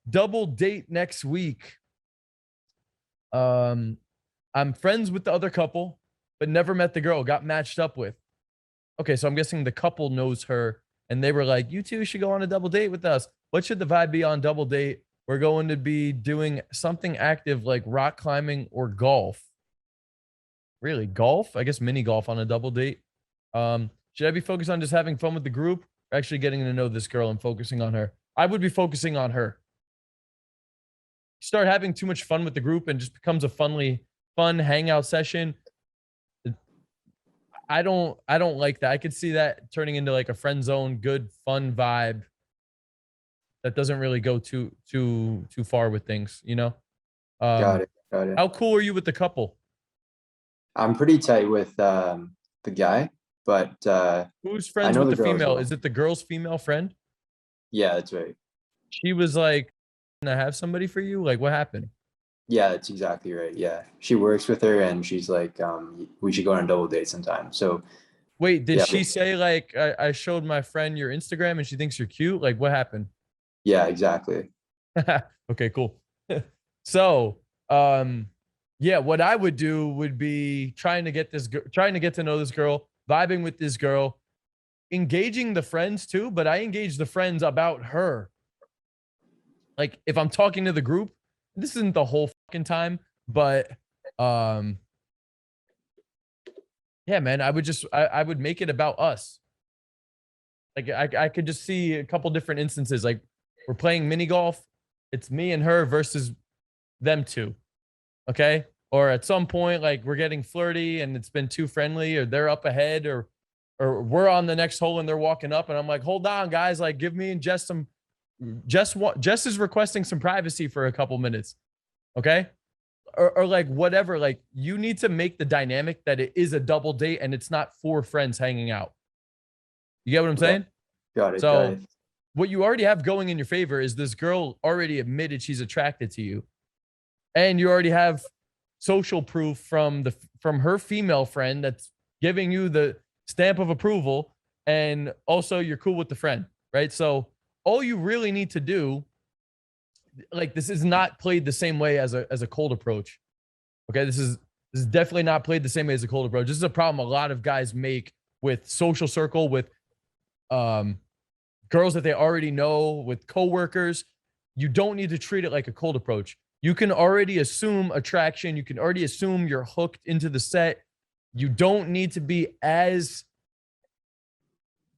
double date next week. I'm friends with the other couple, but never met the girl, got matched up with. Okay, so I'm guessing the couple knows her and they were like, you two should go on a double date with us. What should the vibe be on double date? We're going to be doing something active like rock climbing or golf. Really, golf? I guess mini golf on a double date. Should I be focused on just having fun with the group or actually getting to know this girl and focusing on her? I would be focusing on her. Start having too much fun with the group and just becomes a fun hangout session. I don't like that. I could see that turning into like a friend zone, good, fun vibe that doesn't really go too far with things, you know? Got it. Got it. How cool are you with the couple? I'm pretty tight with the guy, but Who's I friends know with the the girl as female? well. Is it the girl's female friend? Yeah, that's right. She was like, "Can I have somebody for you?" Like, what happened? Yeah, that's exactly right. Yeah, she works with her, and she's like, we should go on a double date sometime. So Wait, did yeah, she say like I showed my friend your Instagram and she thinks you're cute? Like, what happened? yeah, exactly. Okay, cool. So, yeah, what I would do would be trying to get to know this girl, vibing with this girl, engaging the friends too, but I engage the friends about her. Like if I'm talking to the group, this isn't the whole fucking time, but um yeah, man, I would make it about us. Like I could just see a couple different instances. Like we're playing mini golf, it's me and her versus them two. Okay. Or at some point, like we're getting flirty and it's been too friendly, or they're up ahead, or we're on the next hole and they're walking up, and I'm like, hold on, guys, like give me and Jess some Jess is requesting some privacy for a couple minutes. Okay. Or like whatever. Like you need to make the dynamic that it is a double date and it's not four friends hanging out. You get what I'm Okay, saying? got it. Got So it. what you already have going in your favor is this girl already admitted she's attracted to you, and you already have social proof from her female friend that's giving you the stamp of approval, and also you're cool with the friend, right? So all you really need to do, like this is not played the same way as a cold approach. Okay, this is definitely not played the same way as a cold approach. This is a problem a lot of guys make with social circle, with um girls that they already know, with coworkers. You don't need to treat it like a cold approach. You can already assume attraction. You can already assume you're hooked into the set. You don't need to be as,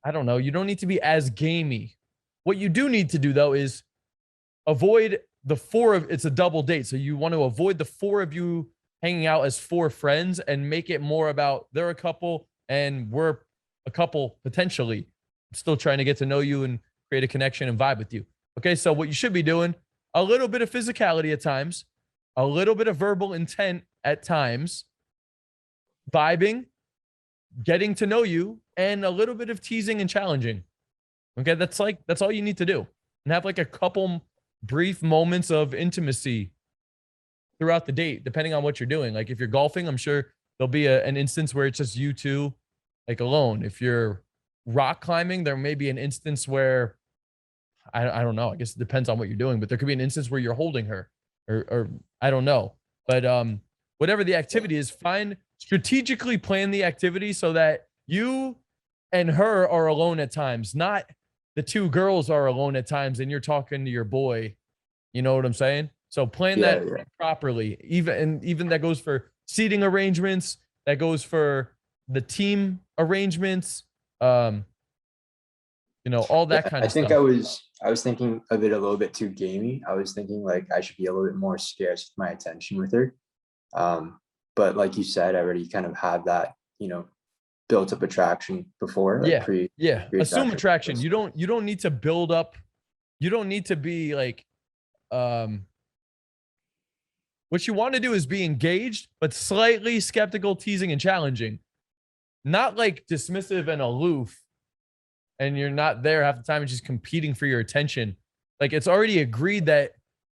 I don't know, you don't need to be as gamey. What you do need to do though is avoid the four of it's a double date. So you want to avoid the four of you hanging out as four friends and make it more about they're a couple and we're a couple potentially still trying to get to know you and create a connection and vibe with you. Okay, so what you should be doing, a little bit of physicality at times, a little bit of verbal intent at times, vibing, getting to know you, and a little bit of teasing and challenging. Okay, that's all you need to do. And have like a couple brief moments of intimacy throughout the date, depending on what you're doing. Like if you're golfing, I'm sure there'll be an instance where it's just you two, like alone. If you're rock climbing, there may be an instance where I don't know. I guess it depends on what you're doing, but there could be an instance where you're holding her, or I don't know. But whatever the activity is, strategically plan the activity so that you and her are alone at times, not the two girls are alone at times and you're talking to your boy. You know what I'm saying? So plan Yeah, that yeah. properly. Even that goes for seating arrangements, that goes for the team arrangements, all that Yeah, kind I of think stuff. I was thinking of it a little bit too gamey. I was thinking like I should be a little bit more scarce with my attention with her. But like you said, I already kind of had that, built up attraction before, like Yeah. Yeah. pre Assume attraction. attraction. You don't need to build up. You don't need to be like um what you want to do is be engaged, but slightly skeptical, teasing, and challenging. Not like dismissive and aloof, and you're not there half the time and just competing for your attention. Like it's already agreed that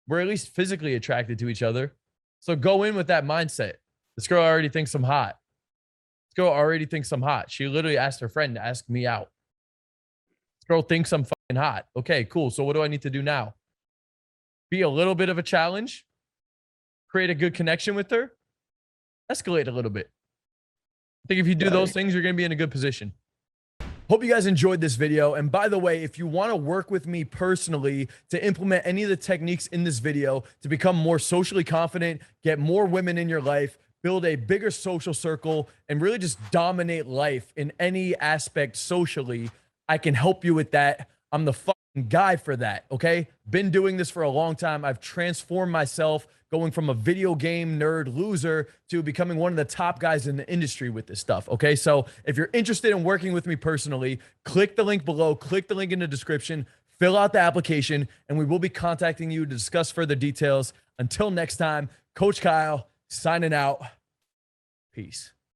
we're at least physically attracted to each other. So go in with that mindset. This girl already thinks I'm hot. This girl already thinks I'm hot. She literally asked her friend to ask me out. This girl thinks I'm fucking hot. Okay, cool. So what do I need to do now? be a little bit of a challenge, create a good connection with her, escalate a little bit. I think if you do those things, you're going to be in a good position. Hope you guys enjoyed this video. And by the way, if you want to work with me personally to implement any of the techniques in this video to become more socially confident, get more women in your life, build a bigger social circle, and really just dominate life in any aspect socially, I can help you with that. I'm the fucking guy for that, okay? Been doing this for a long time. I've transformed myself going from a video game nerd loser to becoming one of the top guys in the industry with this stuff, okay? So if you're interested in working with me personally, click the link below, click the link in the description, fill out the application, and we will be contacting you to discuss further details. Until next time, Coach Kyle signing out. Peace.